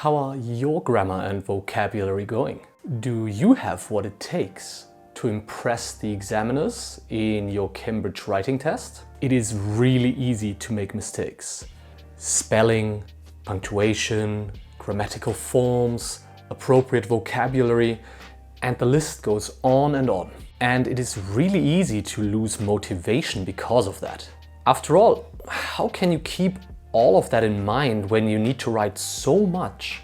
How are your grammar and vocabulary going? Do you have what it takes to impress the examiners in your Cambridge writing test? It is really easy to make mistakes. Spelling, punctuation, grammatical forms, appropriate vocabulary, and the list goes on and on. And it is really easy to lose motivation because of that. After all, how can you keep all of that in mind when you need to write so much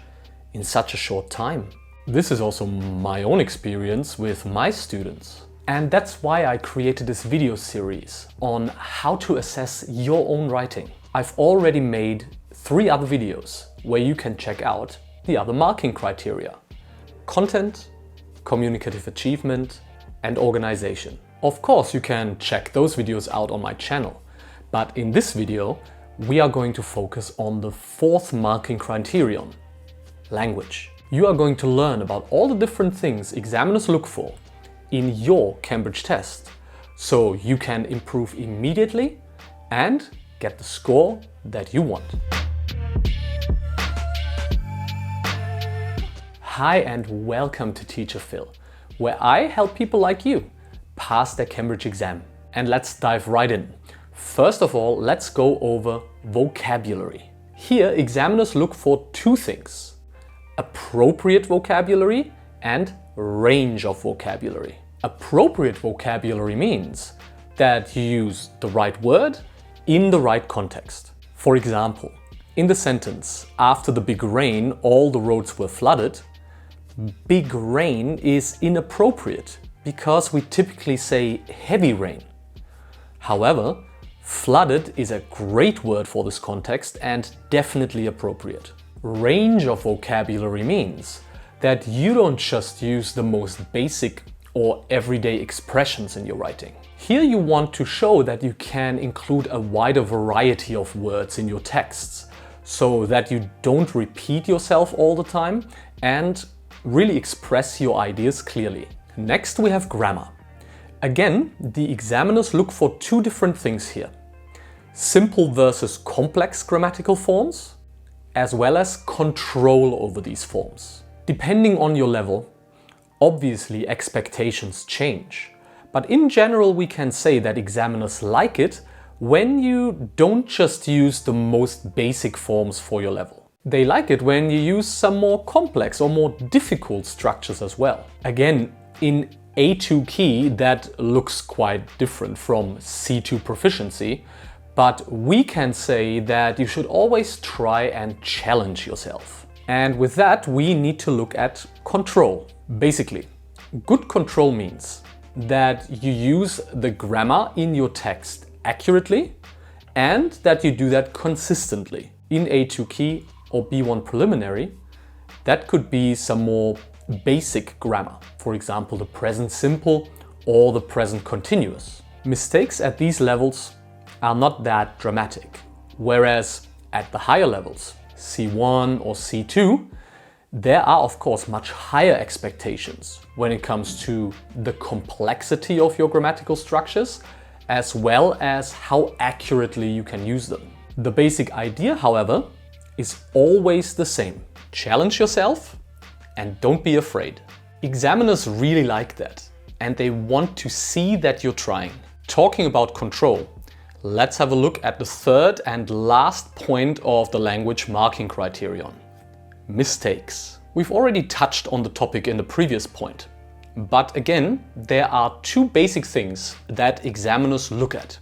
in such a short time? This is also my own experience with my students. And that's why I created this video series on how to assess your own writing. I've already made 3 other videos where you can check out the other marking criteria: content, communicative achievement, and organization. Of course, you can check those videos out on my channel, but in this video, we are going to focus on the 4th marking criterion: language. You are going to learn about all the different things examiners look for in your Cambridge test, so you can improve immediately and get the score that you want. Hi and welcome to Teacher Phil, where I help people like you pass their Cambridge exam. And let's dive right in. First of all, let's go over vocabulary. Here, examiners look for 2 things: appropriate vocabulary and range of vocabulary. Appropriate vocabulary means that you use the right word in the right context. For example, in the sentence, "After the big rain, all the roads were flooded," big rain is inappropriate because we typically say heavy rain. However, flooded is a great word for this context and definitely appropriate. Range of vocabulary means that you don't just use the most basic or everyday expressions in your writing. Here you want to show that you can include a wider variety of words in your texts, so that you don't repeat yourself all the time and really express your ideas clearly. Next, we have grammar. Again, the examiners look for 2 different things here: simple versus complex grammatical forms, as well as control over these forms. Depending on your level, obviously expectations change. But in general, we can say that examiners like it when you don't just use the most basic forms for your level. They like it when you use some more complex or more difficult structures as well. Again, in A2 key, that looks quite different from C2 proficiency, but we can say that you should always try and challenge yourself. And with that, we need to look at control. Basically, good control means that you use the grammar in your text accurately and that you do that consistently. In A2 key or B1 preliminary, that could be some more basic grammar. For example, the present simple or the present continuous. Mistakes at these levels are not that dramatic. Whereas at the higher levels, C1 or C2, there are of course much higher expectations when it comes to the complexity of your grammatical structures, as well as how accurately you can use them. The basic idea, however, is always the same. Challenge yourself and don't be afraid. Examiners really like that, and they want to see that you're trying. Talking about control, let's have a look at the 3rd and last point of the language marking criterion: mistakes. We've already touched on the topic in the previous point, but again, there are 2 basic things that examiners look at: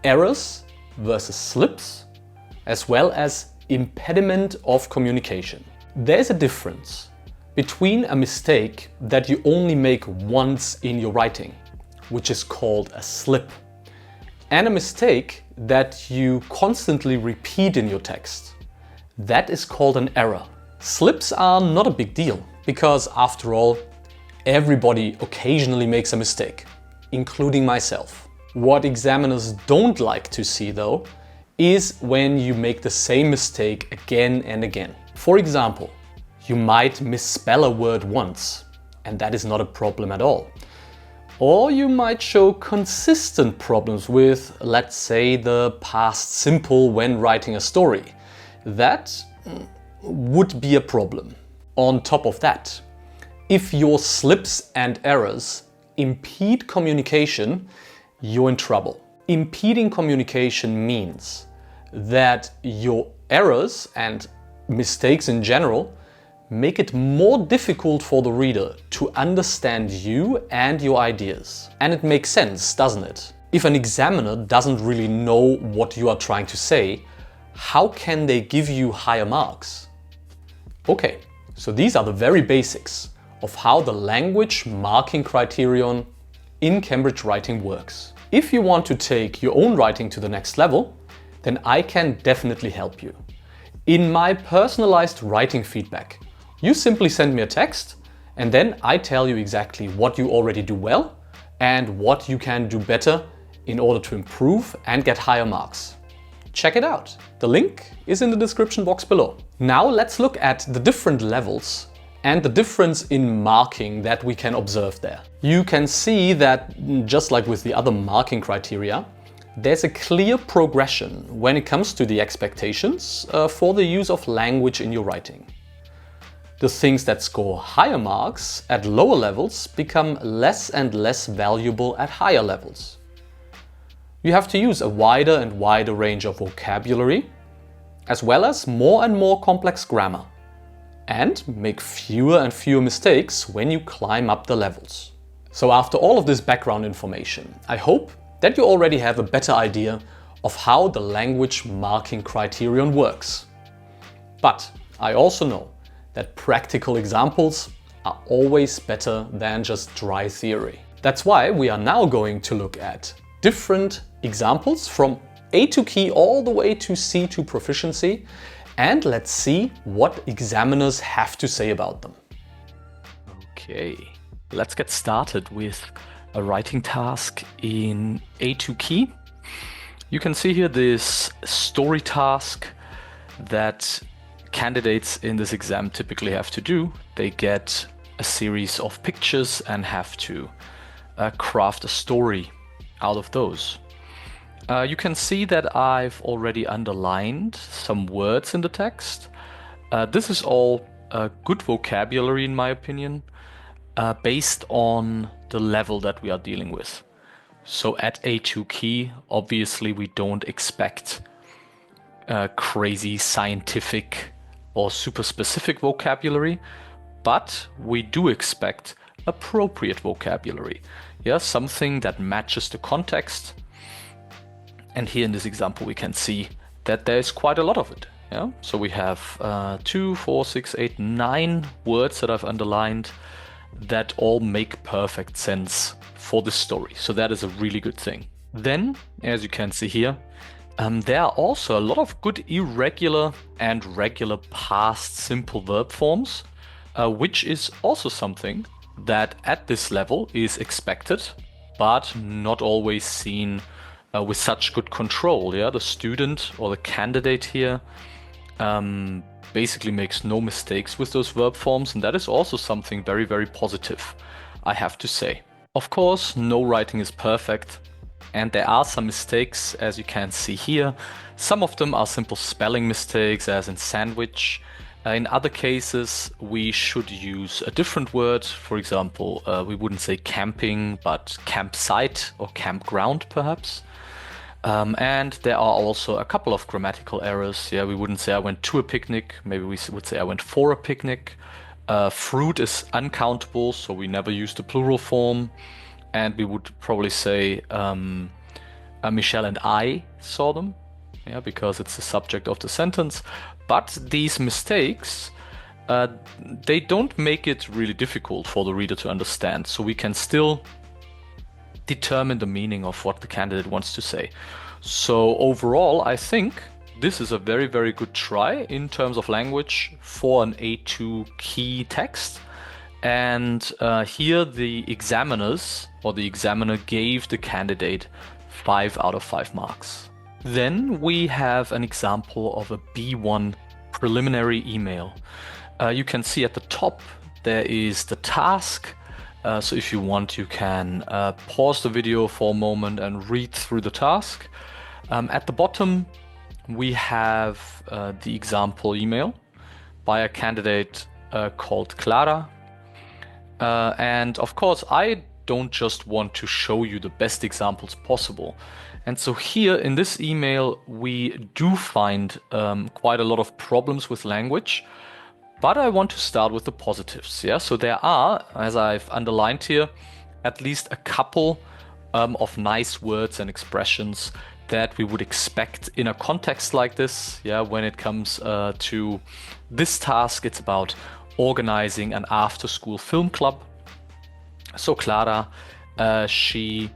errors versus slips, as well as impediment of communication. There's a difference between a mistake that you only make once in your writing, which is called a slip, and a mistake that you constantly repeat in your text. That is called an error. Slips are not a big deal because, after all, everybody occasionally makes a mistake, including myself. What examiners don't like to see, though, is when you make the same mistake again and again. For example, you might misspell a word once, and that is not a problem at all. Or you might show consistent problems with, let's say, the past simple when writing a story. That would be a problem. On top of that, if your slips and errors impede communication, you're in trouble. Impeding communication means that your errors and mistakes in general make it more difficult for the reader to understand you and your ideas. And it makes sense, doesn't it? If an examiner doesn't really know what you are trying to say, how can they give you higher marks? Okay, so these are the very basics of how the language marking criterion in Cambridge Writing works. If you want to take your own writing to the next level, then I can definitely help you. In my personalized writing feedback, you simply send me a text and then I tell you exactly what you already do well and what you can do better in order to improve and get higher marks. Check it out. The link is in the description box below. Now let's look at the different levels and the difference in marking that we can observe there. You can see that, just like with the other marking criteria, there's a clear progression when it comes to the expectations for the use of language in your writing. The things that score higher marks at lower levels become less and less valuable at higher levels. You have to use a wider and wider range of vocabulary, as well as more and more complex grammar, and make fewer and fewer mistakes when you climb up the levels. So after all of this background information, I hope that you already have a better idea of how the language marking criterion works. But I also know that practical examples are always better than just dry theory. That's why we are now going to look at different examples from A2 key all the way to C2 proficiency, and let's see what examiners have to say about them. Okay, let's get started with a writing task in A2 key. You can see here this story task that candidates in this exam typically have to do. They get a series of pictures and have to craft a story out of those. You can see that I've already underlined some words in the text. This is all good vocabulary in my opinion, based on the level that we are dealing with. So at A2 key, obviously we don't expect crazy scientific or super specific vocabulary, but we do expect appropriate vocabulary. Yeah, something that matches the context. And here in this example, we can see that there's quite a lot of it. Yeah, so we have 2, 4, 6, 8, 9 words that I've underlined that all make perfect sense for the story. So that is a really good thing. Then, as you can see here, there are also a lot of good irregular and regular past simple verb forms, which is also something that at this level is expected, but not always seen with such good control. Yeah, the student or the candidate here basically makes no mistakes with those verb forms, and that is also something very, very positive, I have to say. Of course, no writing is perfect, and there are some mistakes, as you can see here. Some of them are simple spelling mistakes, as in sandwich. In other cases, we should use a different word. For example, we wouldn't say camping, but campsite or campground, perhaps. And there are also a couple of grammatical errors. Yeah, we wouldn't say I went to a picnic. Maybe we would say I went for a picnic. Fruit is uncountable, so we never use the plural form. And we would probably say Michelle and I saw them, yeah, because it's the subject of the sentence. But these mistakes, they don't make it really difficult for the reader to understand. So we can still determine the meaning of what the candidate wants to say. So overall, I think this is a very, very good try in terms of language for an A2 key text. And here the examiners or the examiner gave the candidate 5 out of 5 marks. Then we have an example of a B1 preliminary email. You can see at the top there is the task. So if you want, you can pause the video for a moment and read through the task. At the bottom we have the example email. by a candidate called Clara. And of course, I don't just want to show you the best examples possible. And so here in this email, we do find quite a lot of problems with language, but I want to start with the positives. Yeah, so there are, as I've underlined here, at least a couple of nice words and expressions that we would expect in a context like this. Yeah, when it comes to this task, it's about organizing an after-school film club. So Clara, she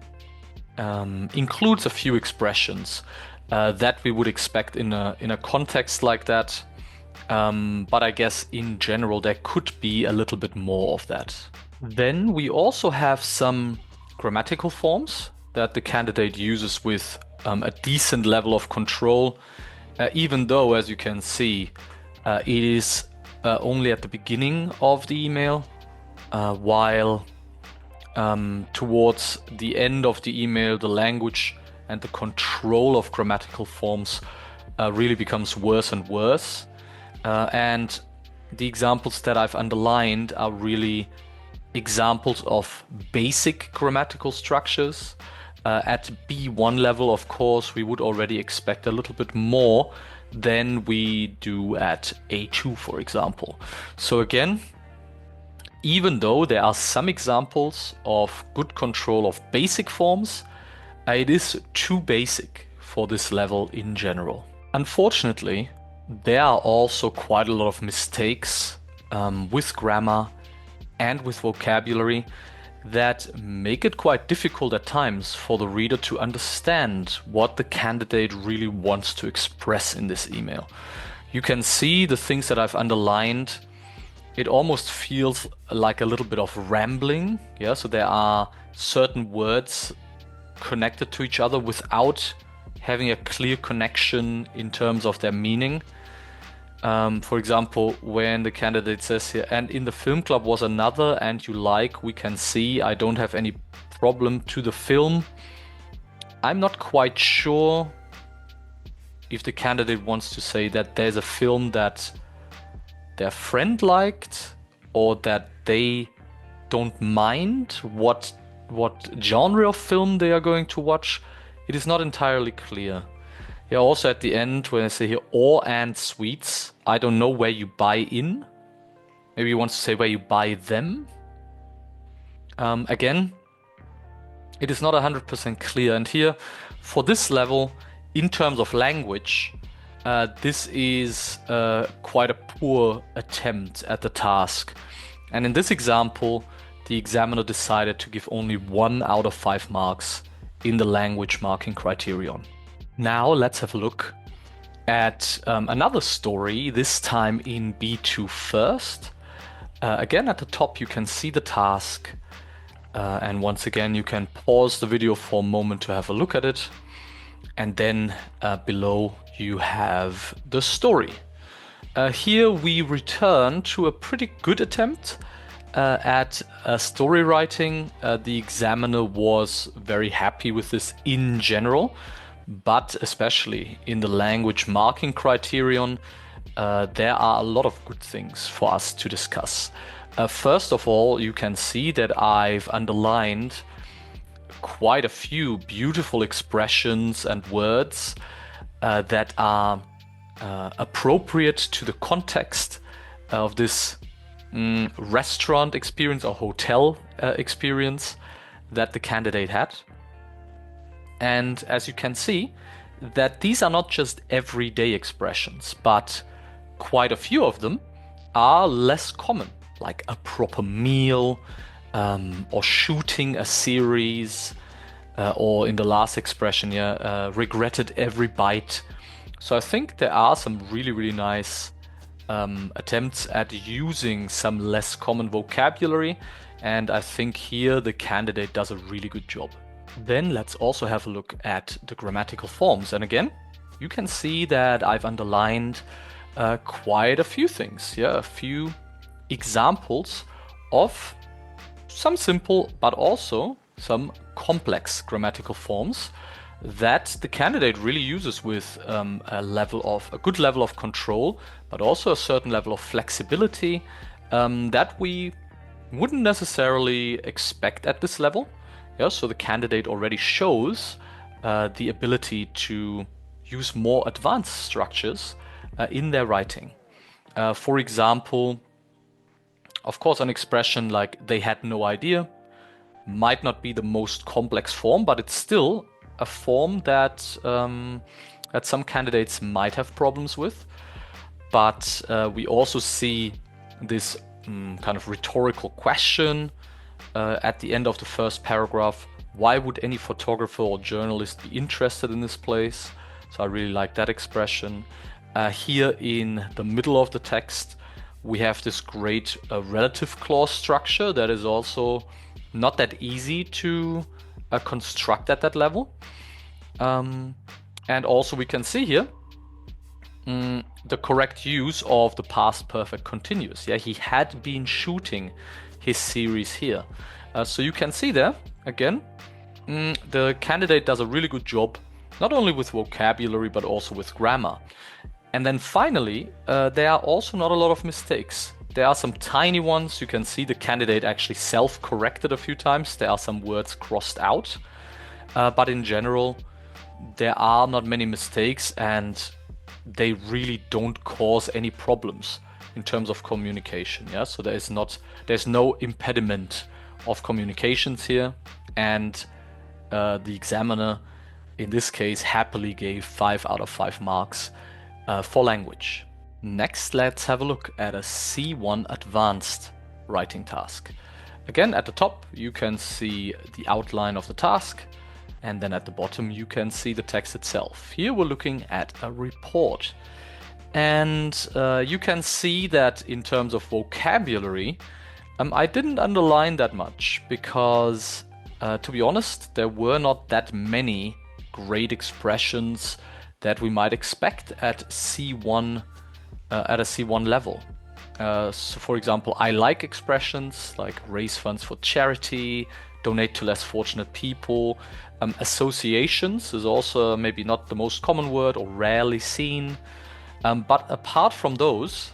includes a few expressions that we would expect in a context like that. But I guess in general there could be a little bit more of that. Then we also have some grammatical forms that the candidate uses with a decent level of control, even though, as you can see, it is only at the beginning of the email, while towards the end of the email, the language and the control of grammatical forms really becomes worse and worse. And the examples that I've underlined are really examples of basic grammatical structures. At B1 level, of course, we would already expect a little bit more than we do at A2, for example. So again, even though there are some examples of good control of basic forms, it is too basic for this level in general. Unfortunately, there are also quite a lot of mistakes with grammar and with vocabulary that make it quite difficult at times for the reader to understand what the candidate really wants to express in this email. You can see the things that I've underlined. It almost feels like a little bit of rambling. Yeah, so there are certain words connected to each other without having a clear connection in terms of their meaning. For example, when the candidate says here, and in the film club was another, and you like, we can see, I don't have any problem to the film. I'm not quite sure if the candidate wants to say that there's a film that their friend liked, or that they don't mind what genre of film they are going to watch. It is not entirely clear. Yeah, also at the end, when I say here, or and sweets, I don't know where you buy in. Maybe you want to say where you buy them. Again, it is not 100% clear. And here, for this level, in terms of language, this is quite a poor attempt at the task. And in this example, the examiner decided to give only 1 out of 5 marks in the language marking criterion. Now let's have a look at another story, this time in B2 first. Again, at the top you can see the task, and once again you can pause the video for a moment to have a look at it, and then below you have the story. Here we return to a pretty good attempt at story writing. The examiner was very happy with this in general, but especially in the language marking criterion, there are a lot of good things for us to discuss. First of all, you can see that I've underlined quite a few beautiful expressions and words that are appropriate to the context of this restaurant experience or hotel experience that the candidate had. And as you can see, that these are not just everyday expressions, but quite a few of them are less common, like a proper meal, or shooting a series, or in the last expression, regretted every bite. So I think there are some really, really nice attempts at using some less common vocabulary, and I think here the candidate does a really good job. Then let's also have a look at the grammatical forms. And again, you can see that I've underlined quite a few things. Yeah, a few examples of some simple but also some complex grammatical forms that the candidate really uses with a good level of control, but also a certain level of flexibility that we wouldn't necessarily expect at this level. Yeah, so the candidate already shows the ability to use more advanced structures in their writing. For example, of course, an expression like "they had no idea" might not be the most complex form, but it's still a form that some candidates might have problems with. But we also see this kind of rhetorical question at the end of the first paragraph. Why would any photographer or journalist be interested in this place? So I really like that expression. Here in the middle of the text, we have this great relative clause structure that is also not that easy to construct at that level. And also we can see here the correct use of the past perfect continuous. Yeah, he had been shooting his series here. So you can see there, again, the candidate does a really good job, not only with vocabulary, but also with grammar. And then finally, there are also not a lot of mistakes. There are some tiny ones. You can see the candidate actually self-corrected a few times. There are some words crossed out. But in general, there are not many mistakes, and they really don't cause any problems in terms of communication. Yeah, so there's no impediment of communications here, and the examiner in this case happily gave 5 out of 5 marks for language. Next, let's have a look at a C1 advanced writing task. Again, at the top you can see the outline of the task, and then at the bottom you can see the text itself. Here we're looking at a report, and you can see that in terms of vocabulary, I didn't underline that much because to be honest, there were not that many great expressions that we might expect at C1 at a C1 level. So for example, I like expressions like raise funds for charity, donate to less fortunate people. Associations is also maybe not the most common word or rarely seen. But apart from those,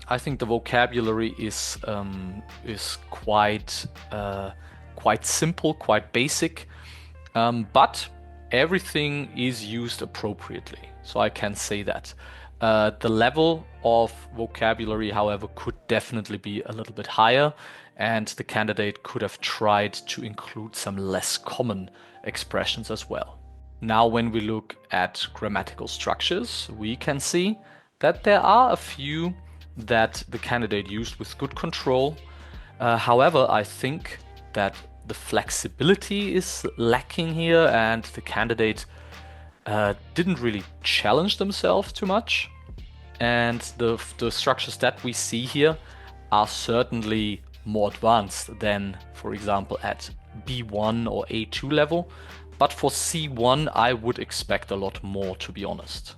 I think the vocabulary is quite simple, quite basic, but everything is used appropriately. So I can say that. The level of vocabulary, however, could definitely be a little bit higher, and the candidate could have tried to include some less common expressions as well. Now, when we look at grammatical structures, we can see that there are a few that the candidate used with good control. However, I think that the flexibility is lacking here, and the candidate didn't really challenge themselves too much. And the structures that we see here are certainly more advanced than, for example, at B1 or A2 level. But for C1, I would expect a lot more, to be honest.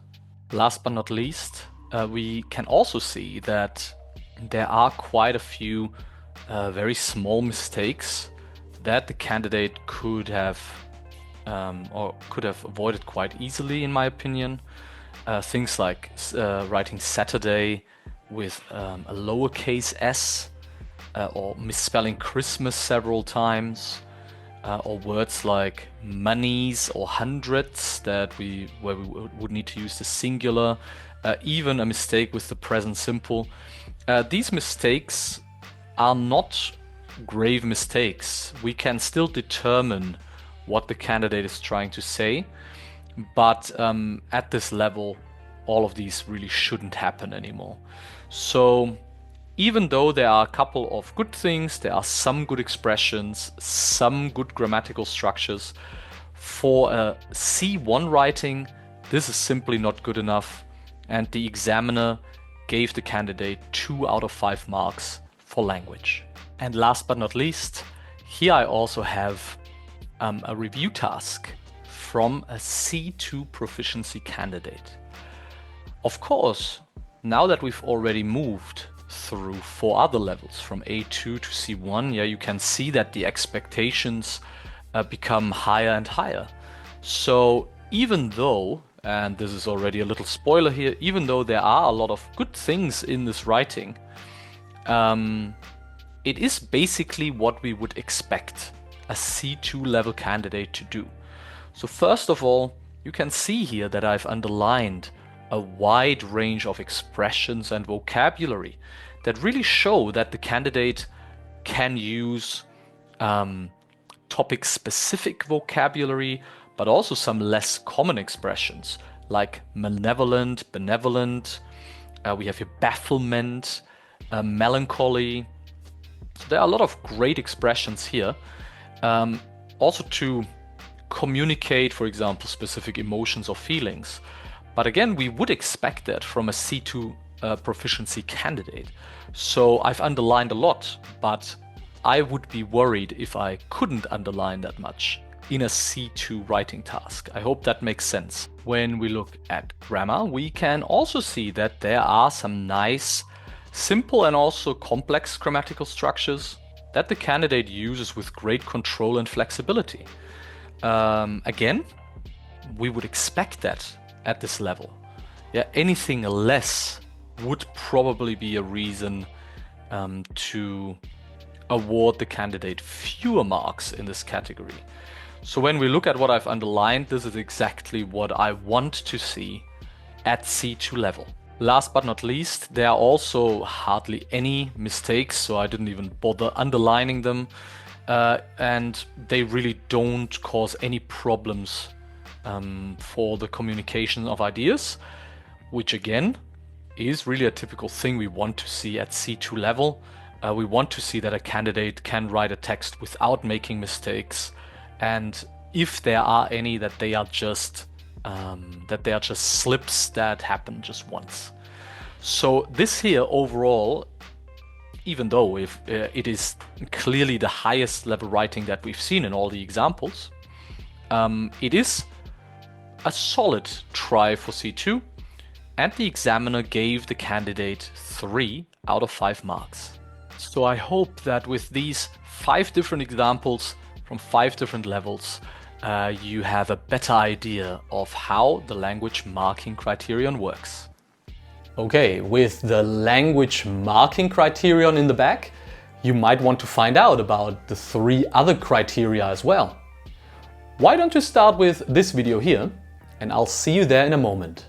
Last but not least, we can also see that there are quite a few very small mistakes that the candidate could have avoided quite easily, in my opinion. Things like writing Saturday with a lowercase s, or misspelling Christmas several times, or words like monies or hundreds where we would need to use the singular, even a mistake with the present simple. These mistakes are not grave mistakes. We can still determine what the candidate is trying to say, but at this level, all of these really shouldn't happen anymore. So even though there are a couple of good things, there are some good expressions, some good grammatical structures, for a C1 writing, this is simply not good enough, and the examiner gave the candidate 2 out of 5 marks for language. And last but not least, here I also have a review task from a C2 proficiency candidate. Of course, now that we've already moved through 4 other levels from A2 to C1, yeah, you can see that the expectations become higher and higher. So even though, and this is already a little spoiler here, even though there are a lot of good things in this writing, it is basically what we would expect a C2 level candidate to do. So first of all, you can see here that I've underlined a wide range of expressions and vocabulary that really show that the candidate can use topic-specific vocabulary, but also some less common expressions like malevolent, benevolent. We have here bafflement, melancholy. So there are a lot of great expressions here. Also to communicate, for example, specific emotions or feelings. But again, we would expect that from a C2 proficiency candidate. So I've underlined a lot, but I would be worried if I couldn't underline that much in a C2 writing task. I hope that makes sense. When we look at grammar, we can also see that there are some nice, simple and also complex grammatical structures that the candidate uses with great control and flexibility. Again, we would expect that at this level. Yeah, anything less would probably be a reason to award the candidate fewer marks in this category. So when we look at what I've underlined, this is exactly what I want to see at C2 level. Last but not least, there are also hardly any mistakes, so I didn't even bother underlining them. And they really don't cause any problems for the communication of ideas, which again is really a typical thing we want to see at C2 level. We want to see that a candidate can write a text without making mistakes, and if there are any, that they are just slips that happen just once. So this here overall, even though if it is clearly the highest level writing that we've seen in all the examples, it is a solid try for C2, and the examiner gave the candidate 3 out of 5 marks. So I hope that with these 5 different examples from 5 different levels, you have a better idea of how the language marking criterion works. Okay, with the language marking criterion in the back, you might want to find out about the 3 other criteria as well. Why don't you start with this video here, and I'll see you there in a moment.